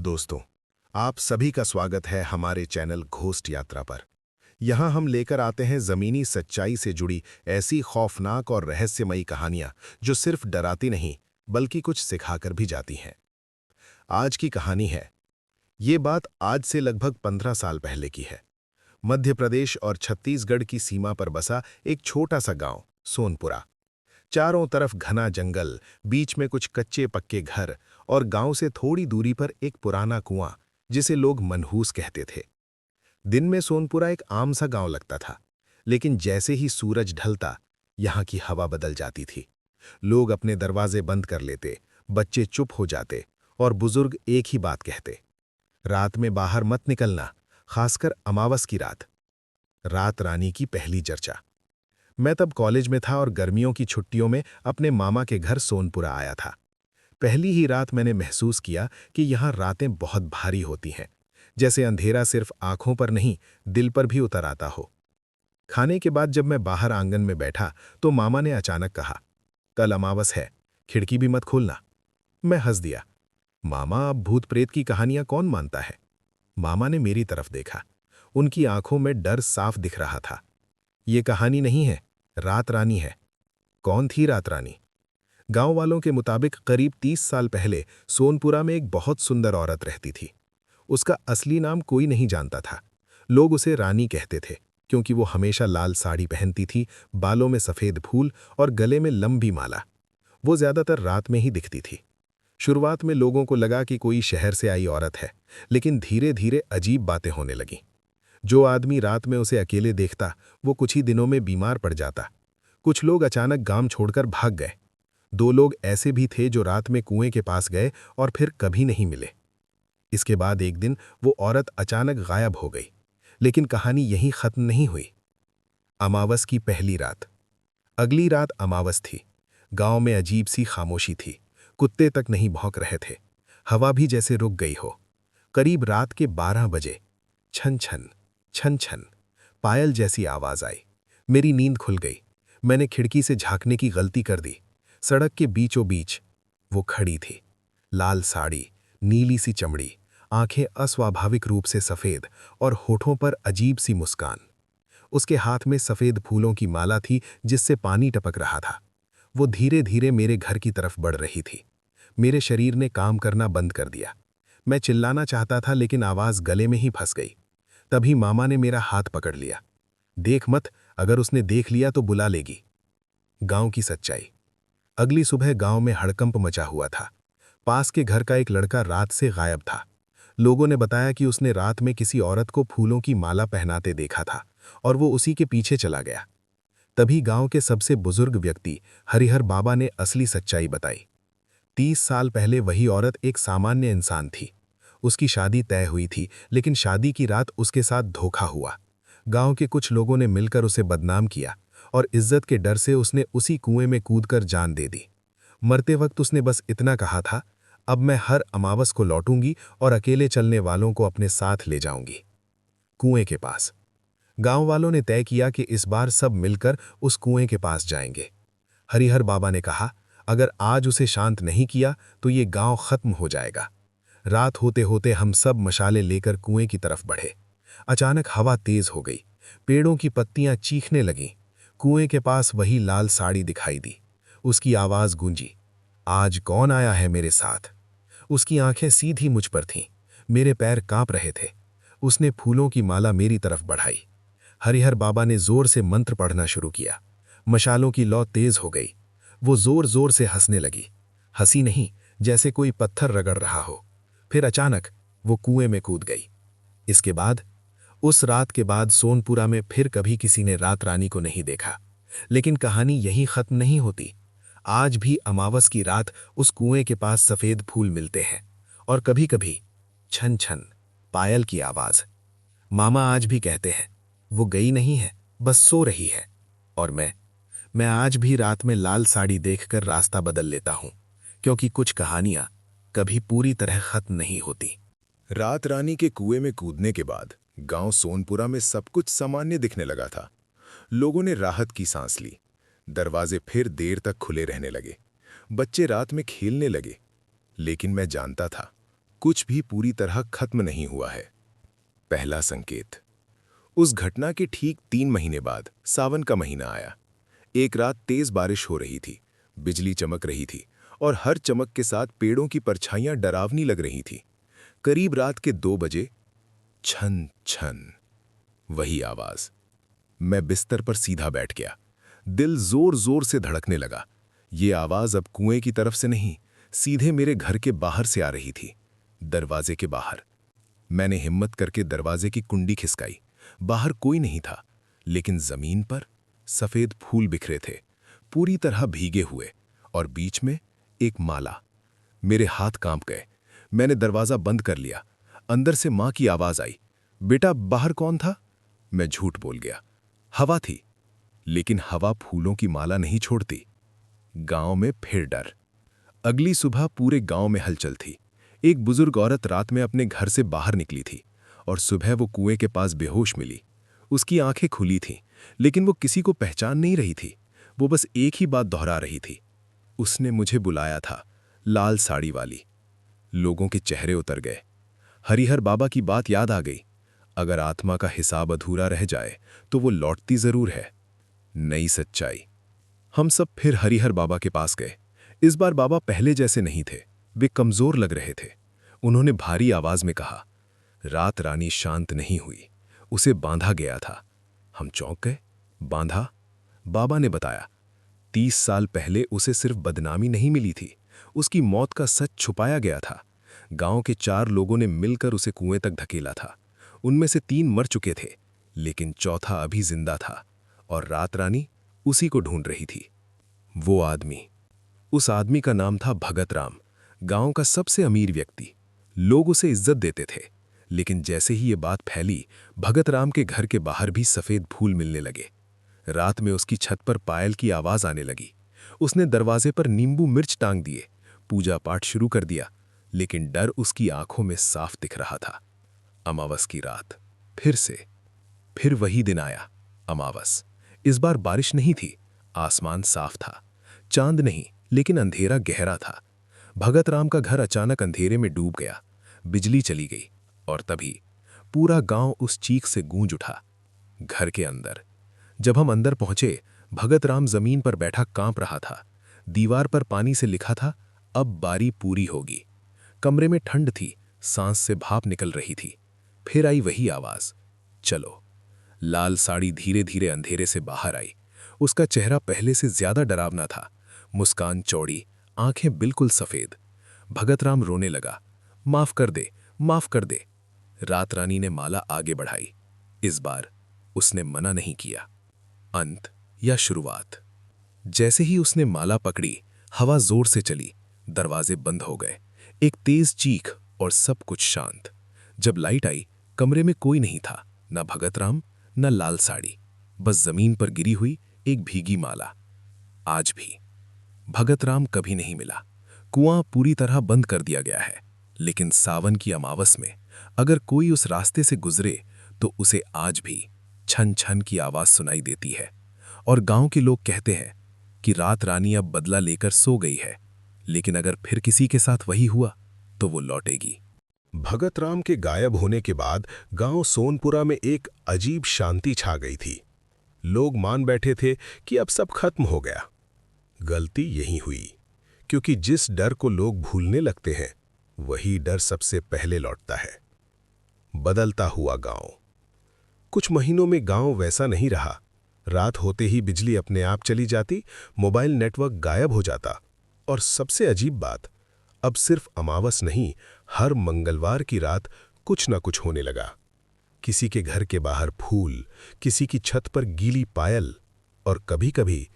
दोस्तों, आप सभी का स्वागत है हमारे चैनल घोस्ट यात्रा पर। यहाँ हम लेकर आते हैं ज़मीनी सच्चाई से जुड़ी ऐसी खौफनाक और रहस्यमयी कहानियाँ जो सिर्फ डराती नहीं बल्कि कुछ सिखाकर भी जाती हैं। आज की कहानी है, ये बात आज से लगभग 15 साल पहले की है। मध्य प्रदेश और छत्तीसगढ़ की सीमा पर बसा एक छोटा सा गांव सोनपुरा। चारों तरफ घना जंगल, बीच में कुछ कच्चे पक्के घर और गांव से थोड़ी दूरी पर एक पुराना कुआं जिसे लोग मनहूस कहते थे। दिन में सोनपुरा एक आम सा गांव लगता था, लेकिन जैसे ही सूरज ढलता यहाँ की हवा बदल जाती थी। लोग अपने दरवाजे बंद कर लेते, बच्चे चुप हो जाते और बुजुर्ग एक ही बात कहते, रात में बाहर मत निकलना, खासकर अमावस की रात। रात रानी की पहली चर्चा। मैं तब कॉलेज में था और गर्मियों की छुट्टियों में अपने मामा के घर सोनपुरा आया था। पहली ही रात मैंने महसूस किया कि यहाँ रातें बहुत भारी होती हैं, जैसे अंधेरा सिर्फ आंखों पर नहीं, दिल पर भी उतर आता हो। खाने के बाद जब मैं बाहर आंगन में बैठा तो मामा ने अचानक कहा, कल अमावस है, खिड़की भी मत खोलना। मैं हंस दिया। मामा, अब भूत प्रेत की कहानियां कौन मानता है? मामा ने मेरी तरफ देखा। उनकी आंखों में डर साफ दिख रहा था। ये कहानी नहीं है, रात रानी है। कौन थी रात रानी? गांव वालों के मुताबिक करीब 30 साल पहले सोनपुरा में एक बहुत सुंदर औरत रहती थी। उसका असली नाम कोई नहीं जानता था। लोग उसे रानी कहते थे क्योंकि वो हमेशा लाल साड़ी पहनती थी, बालों में सफ़ेद फूल और गले में लंबी माला। वो ज़्यादातर रात में ही दिखती थी। शुरुआत में लोगों को लगा कि कोई शहर से आई औरत है, लेकिन धीरे धीरे अजीब बातें होने लगीं। जो आदमी रात में उसे अकेले देखता, वो कुछ ही दिनों में बीमार पड़ जाता। कुछ लोग अचानक गांव छोड़कर भाग गए। 2 लोग ऐसे भी थे जो रात में कुएं के पास गए और फिर कभी नहीं मिले। इसके बाद एक दिन वो औरत अचानक गायब हो गई। लेकिन कहानी यहीं खत्म नहीं हुई। अमावस की पहली रात। अगली रात अमावस थी। गांव में अजीब सी खामोशी थी। कुत्ते तक नहीं भौंक रहे थे। हवा भी जैसे रुक गई हो। करीब रात के 12 बजे छन छन छन छन पायल जैसी आवाज आई। मेरी नींद खुल गई। मैंने खिड़की से झांकने की गलती कर दी। सड़क के बीचों बीच वो खड़ी थी। लाल साड़ी, नीली सी चमड़ी, आंखें अस्वाभाविक रूप से सफ़ेद और होठों पर अजीब सी मुस्कान। उसके हाथ में सफ़ेद फूलों की माला थी जिससे पानी टपक रहा था। वो धीरे धीरे मेरे घर की तरफ बढ़ रही थी। मेरे शरीर ने काम करना बंद कर दिया। मैं चिल्लाना चाहता था लेकिन आवाज़ गले में ही फंस गई। तभी मामा ने मेरा हाथ पकड़ लिया। देख मत, अगर उसने देख लिया तो बुला लेगी। गांव की सच्चाई। अगली सुबह गांव में हड़कंप मचा हुआ था। पास के घर का एक लड़का रात से गायब था। लोगों ने बताया कि उसने रात में किसी औरत को फूलों की माला पहनाते देखा था और वो उसी के पीछे चला गया। तभी गांव के सबसे बुजुर्ग व्यक्ति हरिहर बाबा ने असली सच्चाई बताई। 30 साल पहले वही औरत एक सामान्य इंसान थी। उसकी शादी तय हुई थी, लेकिन शादी की रात उसके साथ धोखा हुआ। गांव के कुछ लोगों ने मिलकर उसे बदनाम किया और इज्जत के डर से उसने उसी कुएं में कूदकर जान दे दी। मरते वक्त उसने बस इतना कहा था, अब मैं हर अमावस को लौटूंगी और अकेले चलने वालों को अपने साथ ले जाऊंगी। कुएं के पास। गांव वालों ने तय किया कि इस बार सब मिलकर उस कुएं के पास जाएंगे। हरिहर बाबा ने कहा, अगर आज उसे शांत नहीं किया तो ये गांव खत्म हो जाएगा। रात होते होते हम सब मशाले लेकर कुएं की तरफ बढ़े। अचानक हवा तेज हो गई। पेड़ों की पत्तियां चीखने लगीं। कुएं के पास वही लाल साड़ी दिखाई दी। उसकी आवाज गूंजी, आज कौन आया है मेरे साथ? उसकी आंखें सीधी मुझ पर थीं। मेरे पैर कांप रहे थे। उसने फूलों की माला मेरी तरफ बढ़ाई। हरिहर बाबा ने जोर से मंत्र पढ़ना शुरू किया। मशालों की लौ तेज हो गई। वो जोर जोर से हंसने लगी। हंसी नहीं, जैसे कोई पत्थर रगड़ रहा हो। फिर अचानक वो कुएं में कूद गई। इसके बाद, उस रात के बाद सोनपुरा में फिर कभी किसी ने रात रानी को नहीं देखा। लेकिन कहानी यहीं खत्म नहीं होती। आज भी अमावस की रात उस कुएं के पास सफेद फूल मिलते हैं और कभी कभी छन छन पायल की आवाज। मामा आज भी कहते हैं, वो गई नहीं है, बस सो रही है। और मैं आज भी रात में लाल साड़ी देखकर रास्ता बदल लेता हूं, क्योंकि कुछ कहानियां कभी पूरी तरह खत्म नहीं होती। रात रानी के कुएं में कूदने के बाद गांव सोनपुरा में सब कुछ सामान्य दिखने लगा था। लोगों ने राहत की सांस ली। दरवाजे फिर देर तक खुले रहने लगे। बच्चे रात में खेलने लगे। लेकिन मैं जानता था, कुछ भी पूरी तरह खत्म नहीं हुआ है। पहला संकेत। उस घटना के ठीक 3 महीने बाद सावन का महीना आया। एक रात तेज बारिश हो रही थी, बिजली चमक रही थी और हर चमक के साथ पेड़ों की परछाइयां डरावनी लग रही थी। करीब रात के 2 बजे छन छन, वही आवाज। मैं बिस्तर पर सीधा बैठ गया। दिल जोर जोर से धड़कने लगा। ये आवाज अब कुएं की तरफ से नहीं, सीधे मेरे घर के बाहर से आ रही थी, दरवाजे के बाहर। मैंने हिम्मत करके दरवाजे की कुंडी खिसकाई। बाहर कोई नहीं था, लेकिन जमीन पर सफेद फूल बिखरे थे, पूरी तरह भीगे हुए, और बीच में एक माला। मेरे हाथ कांप गए। मैंने दरवाजा बंद कर लिया। अंदर से मां की आवाज आई, बेटा बाहर कौन था? मैं झूठ बोल गया। हवा थी, लेकिन हवा फूलों की माला नहीं छोड़ती। गांव में फिर डर। अगली सुबह पूरे गांव में हलचल थी। एक बुजुर्ग औरत रात में अपने घर से बाहर निकली थी और सुबह वो कुएं के पास बेहोश मिली। उसकी आंखें खुली थीं, लेकिन वो किसी को पहचान नहीं रही थी। वो बस एक ही बात दोहरा रही थी, उसने मुझे बुलाया था, लाल साड़ी वाली। लोगों के चेहरे उतर गए। हरिहर बाबा की बात याद आ गई, अगर आत्मा का हिसाब अधूरा रह जाए तो वो लौटती जरूर है। नई सच्चाई। हम सब फिर हरिहर बाबा के पास गए। इस बार बाबा पहले जैसे नहीं थे, वे कमजोर लग रहे थे। उन्होंने भारी आवाज में कहा, रात रानी शांत नहीं हुई, उसे बांधा गया था। हम चौंक गए। बांधा? बाबा ने बताया, 30 साल पहले उसे सिर्फ बदनामी नहीं मिली थी, उसकी मौत का सच छुपाया गया था। गांव के 4 लोगों ने मिलकर उसे कुएं तक धकेला था। उनमें से 3 मर चुके थे, लेकिन चौथा अभी जिंदा था, और रात रानी उसी को ढूंढ रही थी। वो आदमी, उस आदमी का नाम था भगत राम, गांव का सबसे अमीर व्यक्ति। लोग उसे इज्जत देते थे, लेकिन जैसे ही ये बात फैली, भगत राम के घर के बाहर भी सफेद फूल मिलने लगे। रात में उसकी छत पर पायल की आवाज आने लगी। उसने दरवाजे पर नींबू मिर्च टांग दिए, पूजा पाठ शुरू कर दिया, लेकिन डर उसकी आंखों में साफ दिख रहा था। अमावस की रात, फिर वही दिन आया, अमावस। इस बार बारिश नहीं थी, आसमान साफ था, चांद नहीं, लेकिन अंधेरा गहरा था। भगत राम का घर अचानक अंधेरे में डूब गया। बिजली चली गई, और तभी पूरा गांव उस चीख से गूंज उठा। घर के अंदर जब हम अंदर पहुंचे, भगत राम जमीन पर बैठा कांप रहा था। दीवार पर पानी से लिखा था, अब बारी पूरी होगी। कमरे में ठंड थी, सांस से भाप निकल रही थी। फिर आई वही आवाज, चलो। लाल साड़ी धीरे धीरे अंधेरे से बाहर आई। उसका चेहरा पहले से ज्यादा डरावना था, मुस्कान चौड़ी, आंखें बिल्कुल सफेद। भगत राम रोने लगा, माफ कर दे, माफ कर दे। रात रानी ने माला आगे बढ़ाई। इस बार उसने मना नहीं किया। अंत या शुरुआत? जैसे ही उसने माला पकड़ी, हवा जोर से चली, दरवाजे बंद हो गए। एक तेज चीख और सब कुछ शांत। जब लाइट आई, कमरे में कोई नहीं था, न भगत राम न लाल साड़ी, बस जमीन पर गिरी हुई एक भीगी माला। आज भी भगत राम कभी नहीं मिला। कुआं पूरी तरह बंद कर दिया गया है, लेकिन सावन की अमावस में अगर कोई उस रास्ते से गुजरे तो उसे आज भी छन छन की आवाज सुनाई देती है। और गांव के लोग कहते हैं कि रात रानी अब बदला लेकर सो गई है, लेकिन अगर फिर किसी के साथ वही हुआ तो वो लौटेगी। भगत राम के गायब होने के बाद गांव सोनपुरा में एक अजीब शांति छा गई थी। लोग मान बैठे थे कि अब सब खत्म हो गया। गलती यही हुई, क्योंकि जिस डर को लोग भूलने लगते हैं, वही डर सबसे पहले लौटता है। बदलता हुआ गांव। कुछ महीनों में गांव वैसा नहीं रहा। रात होते ही बिजली अपने आप चली जाती, मोबाइल नेटवर्क गायब हो जाता, और सबसे अजीब बात, अब सिर्फ अमावस नहीं, हर मंगलवार की रात कुछ न कुछ होने लगा। किसी के घर के बाहर फूल, किसी की छत पर गीली पायल, और कभी-कभी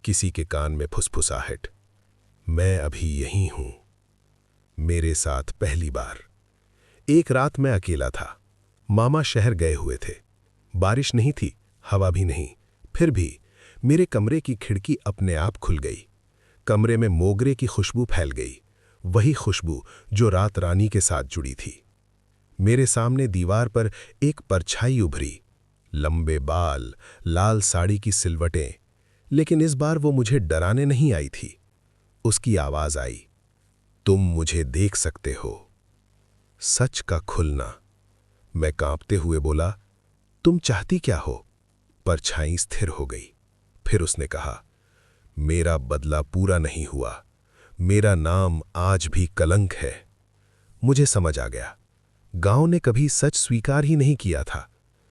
किसी के कान में फुसफुसाहट, मैं अभी यहीं हूं। मेरे साथ पहली बार। एक रात मैं अकेला था। मामा शहर गए हुए थे। बारिश नहीं थी, हवा भी नहीं। फिर भी मेरे कमरे की खिड़की अपने आप खुल गई। कमरे में मोगरे की खुशबू फैल गई, वही खुशबू जो रात रानी के साथ जुड़ी थी। मेरे सामने दीवार पर एक परछाई उभरी, लंबे बाल, लाल साड़ी की सिलवटें, लेकिन इस बार वो मुझे डराने नहीं आई थी। उसकी आवाज आई, तुम मुझे देख सकते हो। सच का खुलना। मैं कांपते हुए बोला, तुम चाहती क्या हो? परछाई स्थिर हो गई। फिर उसने कहा, मेरा बदला पूरा नहीं हुआ, मेरा नाम आज भी कलंक है। मुझे समझ आ गया, गांव ने कभी सच स्वीकार ही नहीं किया था।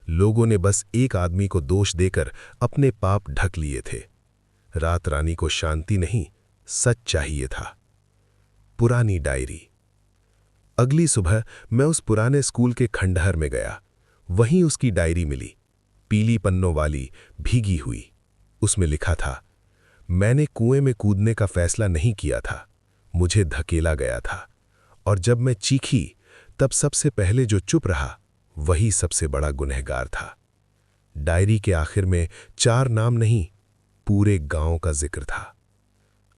लोगों ने बस एक आदमी को दोष देकर अपने पाप ढक लिए थे। रात रानी को शांति नहीं, सच चाहिए था। पुरानी डायरी। अगली सुबह मैं उस पुराने स्कूल के खंडहर में गया। वहीं उसकी डायरी मिली, पीली पन्नों वाली, भीगी हुई। उसमें लिखा था, मैंने कुएं में कूदने का फैसला नहीं किया था, मुझे धकेला गया था, और जब मैं चीखी तब सबसे पहले जो चुप रहा वही सबसे बड़ा गुनहगार था। डायरी के आखिर में 4 नाम नहीं, पूरे गांव का जिक्र था।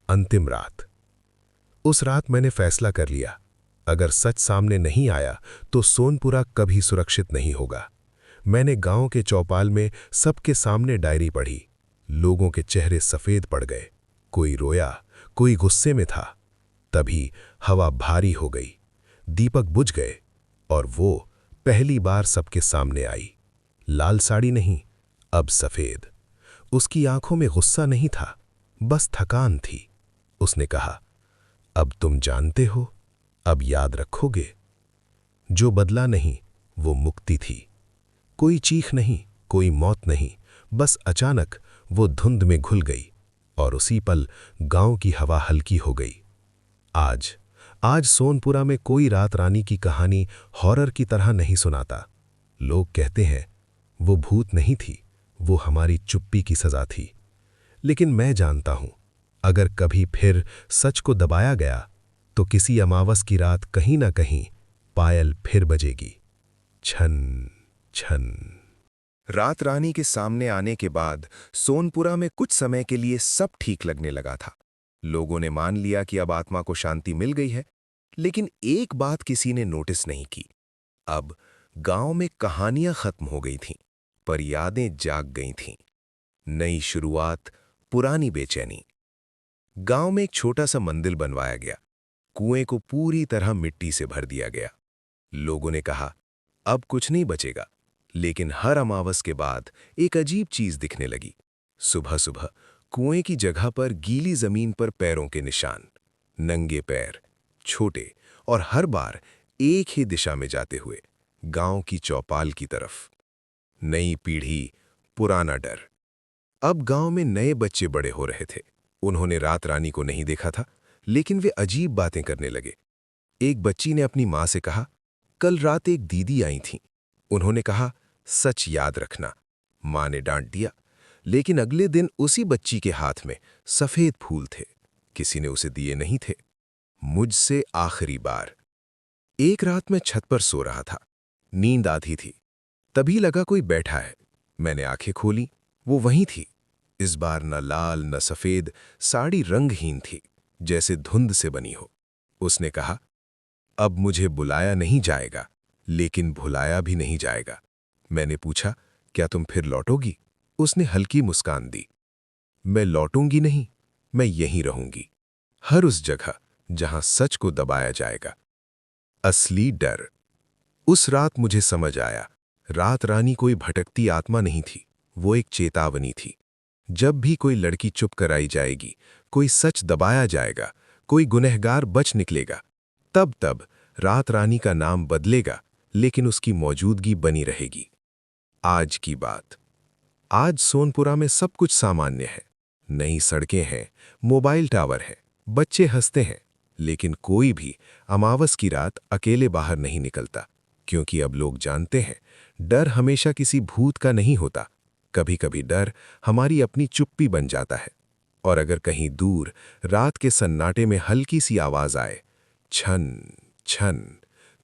अंतिम रात। उस रात मैंने फैसला कर लिया, अगर सच सामने नहीं आया तो सोनपुरा कभी सुरक्षित नहीं होगा। मैंने गांव के चौपाल में सबके सामने डायरी पढ़ी। लोगों के चेहरे सफेद पड़ गए, कोई रोया, कोई गुस्से में था। तभी हवा भारी हो गई, दीपक बुझ गए, और वो पहली बार सबके सामने आई। लाल साड़ी नहीं, अब सफेद। उसकी आंखों में गुस्सा नहीं था, बस थकान थी। उसने कहा, अब तुम जानते हो, अब याद रखोगे। जो बदला नहीं वो मुक्ति थी। कोई चीख नहीं, कोई मौत नहीं, बस अचानक वो धुंध में घुल गई, और उसी पल गांव की हवा हल्की हो गई। आज सोनपुरा में कोई रात रानी की कहानी हॉरर की तरह नहीं सुनाता। लोग कहते हैं वो भूत नहीं थी, वो हमारी चुप्पी की सजा थी। लेकिन मैं जानता हूं, अगर कभी फिर सच को दबाया गया तो किसी अमावस की रात कहीं ना कहीं पायल फिर बजेगी, छन छन। रात रानी के सामने आने के बाद सोनपुरा में कुछ समय के लिए सब ठीक लगने लगा था। लोगों ने मान लिया कि अब आत्मा को शांति मिल गई है। लेकिन एक बात किसी ने नोटिस नहीं की। अब गांव में कहानियां खत्म हो गई थीं, पर यादें जाग गई थीं। नई शुरुआत, पुरानी बेचैनी। गांव में एक छोटा सा मंदिर बनवाया गया। कुएं को पूरी तरह मिट्टी से भर दिया गया। लोगों ने कहा, अब कुछ नहीं बचेगा। लेकिन हर अमावस के बाद एक अजीब चीज दिखने लगी। सुबह सुबह कुएं की जगह पर गीली जमीन पर पैरों के निशान, नंगे पैर, छोटे, और हर बार एक ही दिशा में जाते हुए, गांव की चौपाल की तरफ। नई पीढ़ी, पुराना डर। अब गांव में नए बच्चे बड़े हो रहे थे। उन्होंने रात रानी को नहीं देखा था, लेकिन वे अजीब बातें करने लगे। एक बच्ची ने अपनी मां से कहा, कल रात एक दीदी आई थीं। उन्होंने कहा, सच याद रखना। मां ने डांट दिया, लेकिन अगले दिन उसी बच्ची के हाथ में सफेद फूल थे। किसी ने उसे दिए नहीं थे। मुझसे आखिरी बार। एक रात मैं छत पर सो रहा था, नींद आधी थी। तभी लगा कोई बैठा है। मैंने आंखें खोली, वो वहीं थी। इस बार न लाल न सफेद, साड़ी रंगहीन थी, जैसे धुंध से बनी हो। उसने कहा, अब मुझे बुलाया नहीं जाएगा, लेकिन भुलाया भी नहीं जाएगा। मैंने पूछा, क्या तुम फिर लौटोगी? उसने हल्की मुस्कान दी। मैं लौटूंगी नहीं, मैं यहीं रहूंगी, हर उस जगह जहां सच को दबाया जाएगा। असली डर। उस रात मुझे समझ आया, रात रानी कोई भटकती आत्मा नहीं थी, वो एक चेतावनी थी। जब भी कोई लड़की चुप कराई जाएगी, कोई सच दबाया जाएगा, कोई गुनहगार बच निकलेगा, तब रात रानी का नाम बदलेगा, लेकिन उसकी मौजूदगी बनी रहेगी। आज की बात। आज सोनपुरा में सब कुछ सामान्य है। नई सड़कें हैं, मोबाइल टावर है, बच्चे हंसते हैं, लेकिन कोई भी अमावस की रात अकेले बाहर नहीं निकलता, क्योंकि अब लोग जानते हैं, डर हमेशा किसी भूत का नहीं होता। कभी कभी डर हमारी अपनी चुप्पी बन जाता है। और अगर कहीं दूर रात के सन्नाटे में हल्की सी आवाज आए, छन छन,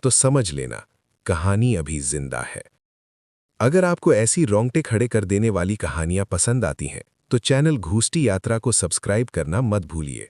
तो समझ लेना कहानी अभी जिंदा है। अगर आपको ऐसी रोंगटे खड़े कर देने वाली कहानियां पसंद आती हैं, तो चैनल घोष्टी यात्रा को सब्सक्राइब करना मत भूलिए।